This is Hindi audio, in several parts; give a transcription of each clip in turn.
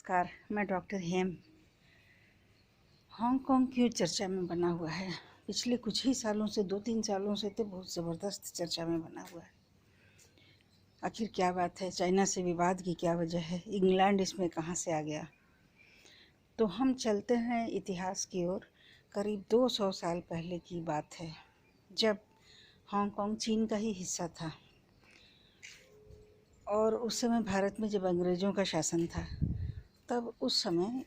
नमस्कार, मैं डॉक्टर हेम। हांगकांग क्यों चर्चा में बना हुआ है? पिछले कुछ ही सालों से 2-3 सालों से तो बहुत ज़बरदस्त चर्चा में बना हुआ है। आखिर क्या बात है? चाइना से विवाद की क्या वजह है? इंग्लैंड इसमें कहाँ से आ गया? तो हम चलते हैं इतिहास की ओर। करीब 200 साल पहले की बात है, जब हांगकांग चीन का ही हिस्सा था और उस समय भारत में जब अंग्रेज़ों का शासन था, तब उस समय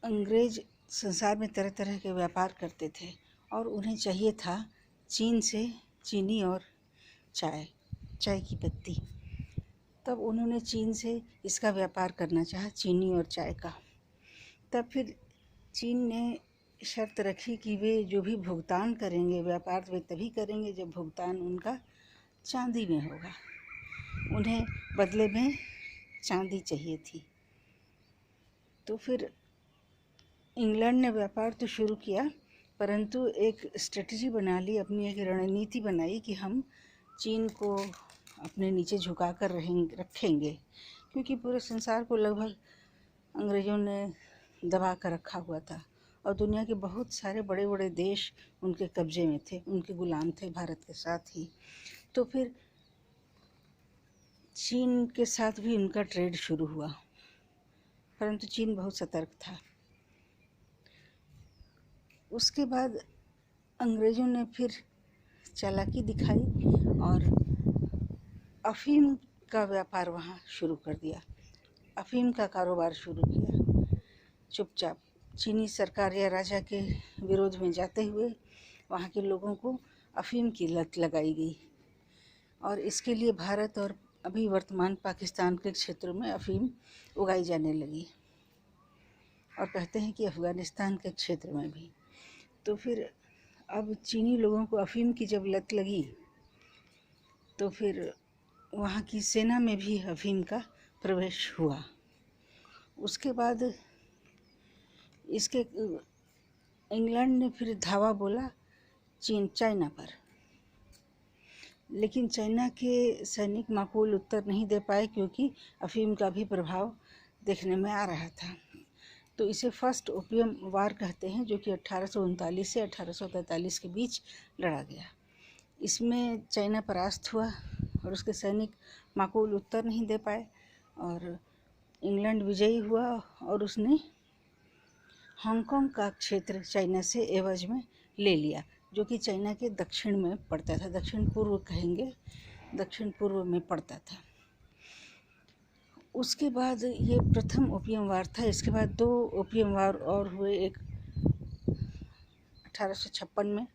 अंग्रेज संसार में तरह तरह के व्यापार करते थे और उन्हें चाहिए था चीन से चीनी और चाय की पत्ती। तब उन्होंने चीन से इसका व्यापार करना चाहा, चीनी और चाय का। तब फिर चीन ने शर्त रखी कि वे जो भी भुगतान करेंगे, व्यापार वे तभी करेंगे जब भुगतान उनका चांदी में होगा। उन्हें बदले में चांदी चाहिए थी। तो फिर इंग्लैंड ने व्यापार तो शुरू किया, परंतु एक स्ट्रेटजी बना ली, अपनी एक रणनीति बनाई कि हम चीन को अपने नीचे झुका कर रखेंगे, क्योंकि पूरे संसार को लगभग अंग्रेज़ों ने दबा कर रखा हुआ था और दुनिया के बहुत सारे बड़े बड़े देश उनके कब्जे में थे, उनके गुलाम थे, भारत के साथ ही। तो फिर चीन के साथ भी उनका ट्रेड शुरू हुआ, परंतु चीन बहुत सतर्क था। उसके बाद अंग्रेज़ों ने फिर चालाकी दिखाई और अफ़ीम का व्यापार वहाँ शुरू कर दिया, अफ़ीम का कारोबार शुरू किया। चुपचाप चीनी सरकार या राजा के विरोध में जाते हुए वहाँ के लोगों को अफ़ीम की लत लगाई गई और इसके लिए भारत और अभी वर्तमान पाकिस्तान के क्षेत्रों में अफ़ीम उगाई जाने लगी और कहते हैं कि अफ़गानिस्तान के क्षेत्र में भी। तो फिर अब चीनी लोगों को अफ़ीम की जब लत लगी तो फिर वहाँ की सेना में भी अफ़ीम का प्रवेश हुआ। उसके बाद इसके इंग्लैंड ने फिर धावा बोला चाइना पर, लेकिन चाइना के सैनिक माकूल उत्तर नहीं दे पाए, क्योंकि अफ़ीम का भी प्रभाव देखने में आ रहा था। तो इसे फर्स्ट ओपियम वार कहते हैं, जो कि 1839 से 1843 के बीच लड़ा गया। इसमें चाइना परास्त हुआ और उसके सैनिक माकूल उत्तर नहीं दे पाए और इंग्लैंड विजयी हुआ और उसने हांगकांग का क्षेत्र चाइना से एवज में ले लिया, जो कि चाइना के दक्षिण में पड़ता था, दक्षिण पूर्व कहेंगे, दक्षिण पूर्व में पड़ता था। उसके बाद ये प्रथम ओपियम वार था। इसके बाद 2 ओपियम वार और हुए। एक 1856 में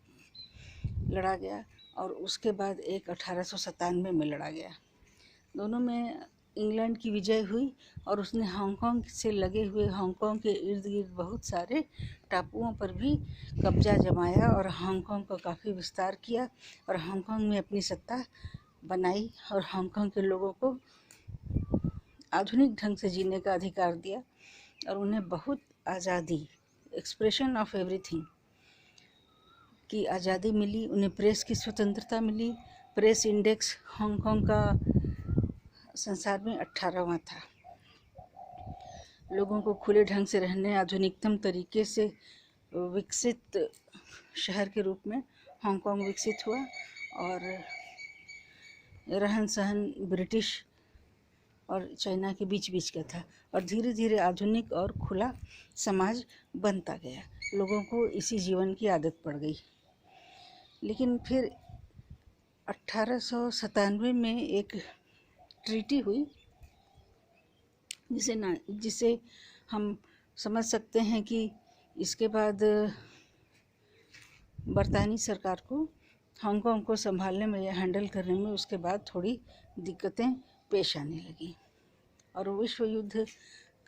लड़ा गया और उसके बाद एक 1897 में लड़ा गया। दोनों में इंग्लैंड की विजय हुई और उसने हांगकांग से लगे हुए हांगकांग के इर्द गिर्द बहुत सारे टापुओं पर भी कब्जा जमाया और हांगकांग का काफ़ी विस्तार किया और हांगकांग में अपनी सत्ता बनाई और हांगकांग के लोगों को आधुनिक ढंग से जीने का अधिकार दिया और उन्हें बहुत आज़ादी, एक्सप्रेशन ऑफ एवरीथिंग की आज़ादी मिली। उन्हें प्रेस की स्वतंत्रता मिली। प्रेस इंडेक्स हांगकांग का संसार में 18वां था। लोगों को खुले ढंग से रहने, आधुनिकतम तरीके से विकसित शहर के रूप में हांगकांग विकसित हुआ और रहन सहन ब्रिटिश और चाइना के बीच बीच का था और धीरे धीरे आधुनिक और खुला समाज बनता गया। लोगों को इसी जीवन की आदत पड़ गई। लेकिन फिर 1897 में एक ट्रीटी हुई, जिसे हम समझ सकते हैं कि इसके बाद बरतानी सरकार को हांगकांग को संभालने में या हैंडल करने में उसके बाद थोड़ी दिक्कतें पेश आने लगी और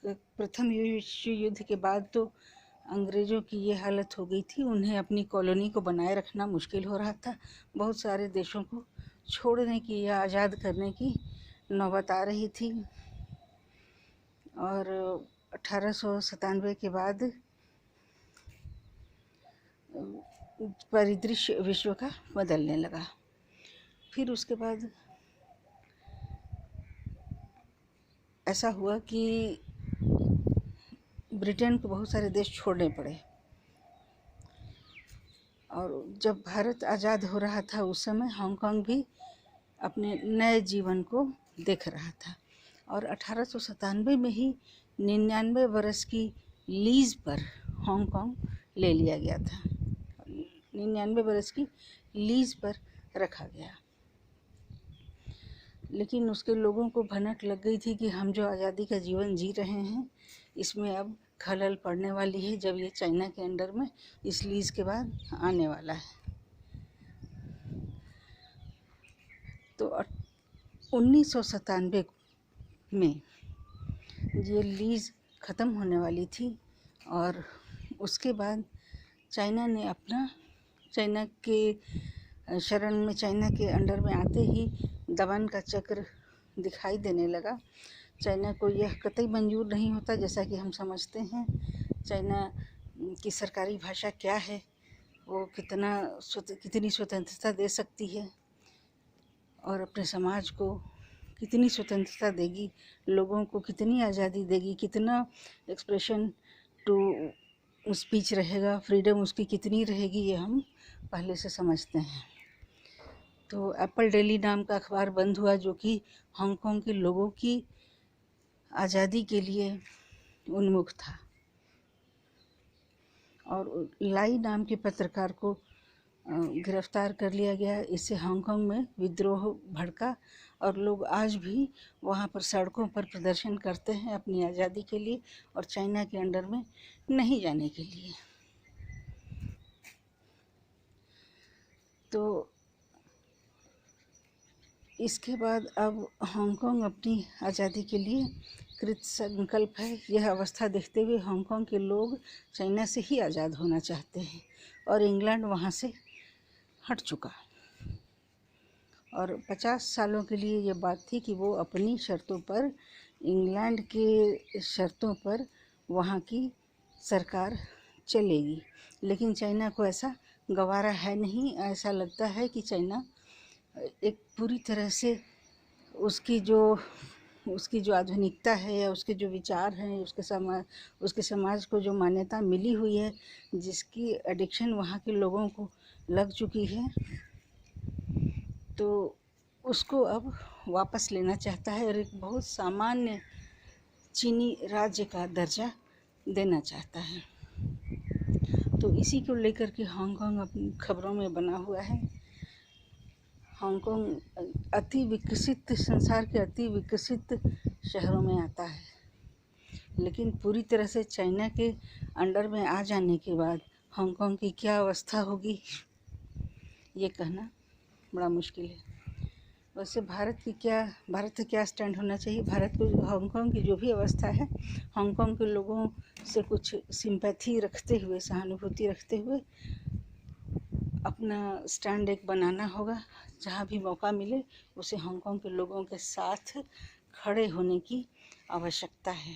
प्रथम विश्व युद्ध के बाद तो अंग्रेज़ों की ये हालत हो गई थी, उन्हें अपनी कॉलोनी को बनाए रखना मुश्किल हो रहा था। बहुत सारे देशों को छोड़ने की या आज़ाद करने की नौबत आ रही थी और 1897 के बाद परिदृश्य विश्व का बदलने लगा। फिर उसके बाद ऐसा हुआ कि ब्रिटेन को बहुत सारे देश छोड़ने पड़े। और जब भारत आज़ाद हो रहा था उस समय हांगकांग भी अपने नए जीवन को देख रहा था। और 1897 में ही 99 बरस की लीज पर हांगकांग ले लिया गया था। 99 बरस की लीज पर रखा गया। लेकिन उसके लोगों को भनक लग गई थी कि हम जो आज़ादी का जीवन जी रहे हैं इसमें अब खलल पड़ने वाली है जब ये चाइना के अंडर में इस लीज के बाद आने वाला है। तो 1997 में ये लीज ख़त्म होने वाली थी और उसके बाद चाइना के शरण में, चाइना के अंडर में आते ही दमन का चक्र दिखाई देने लगा। चाइना को यह कतई मंजूर नहीं होता, जैसा कि हम समझते हैं चाइना की सरकारी भाषा क्या है, वो कितनी स्वतंत्रता दे सकती है और अपने समाज को कितनी स्वतंत्रता देगी, लोगों को कितनी आज़ादी देगी, कितना एक्सप्रेशन टू स्पीच रहेगा, फ्रीडम उसकी कितनी रहेगी, ये हम पहले से समझते हैं। तो एप्पल डेली नाम का अखबार बंद हुआ जो कि हांगकांग के लोगों की आज़ादी के लिए उन्मुख था। और लाई नाम के पत्रकार को गिरफ्तार कर लिया गया। इससे हांगकांग में विद्रोह भड़का और लोग आज भी वहाँ पर सड़कों पर प्रदर्शन करते हैं अपनी आज़ादी के लिए और चाइना के अंडर में नहीं जाने के लिए। तो इसके बाद अब हांगकांग अपनी आज़ादी के लिए कृत संकल्प है। यह अवस्था देखते हुए हांगकांग के लोग चाइना से ही आज़ाद होना चाहते हैं और इंग्लैंड वहाँ से हट चुका। और 50 सालों के लिए ये बात थी कि वो अपनी शर्तों पर, इंग्लैंड के शर्तों पर वहाँ की सरकार चलेगी। लेकिन चाइना को ऐसा गवारा है नहीं। ऐसा लगता है कि चाइना एक पूरी तरह से उसकी जो आधुनिकता है या उसके जो विचार हैं, उसके समाज को जो मान्यता मिली हुई है, जिसकी एडिक्शन वहाँ के लोगों को लग चुकी है, तो उसको अब वापस लेना चाहता है और एक बहुत सामान्य चीनी राज्य का दर्जा देना चाहता है। तो इसी को लेकर के हांगकांग अपनी खबरों में बना हुआ है। हांगकांग संसार के अति विकसित शहरों में आता है, लेकिन पूरी तरह से चाइना के अंडर में आ जाने के बाद हांगकांग की क्या अवस्था होगी ये कहना बड़ा मुश्किल है। वैसे भारत का क्या स्टैंड होना चाहिए? भारत को हांगकांग की जो भी अवस्था है, हांगकांग के लोगों से कुछ सिंपैथी रखते हुए, सहानुभूति रखते हुए अपना स्टैंड एक बनाना होगा। जहाँ भी मौका मिले उसे हांगकांग के लोगों के साथ खड़े होने की आवश्यकता है।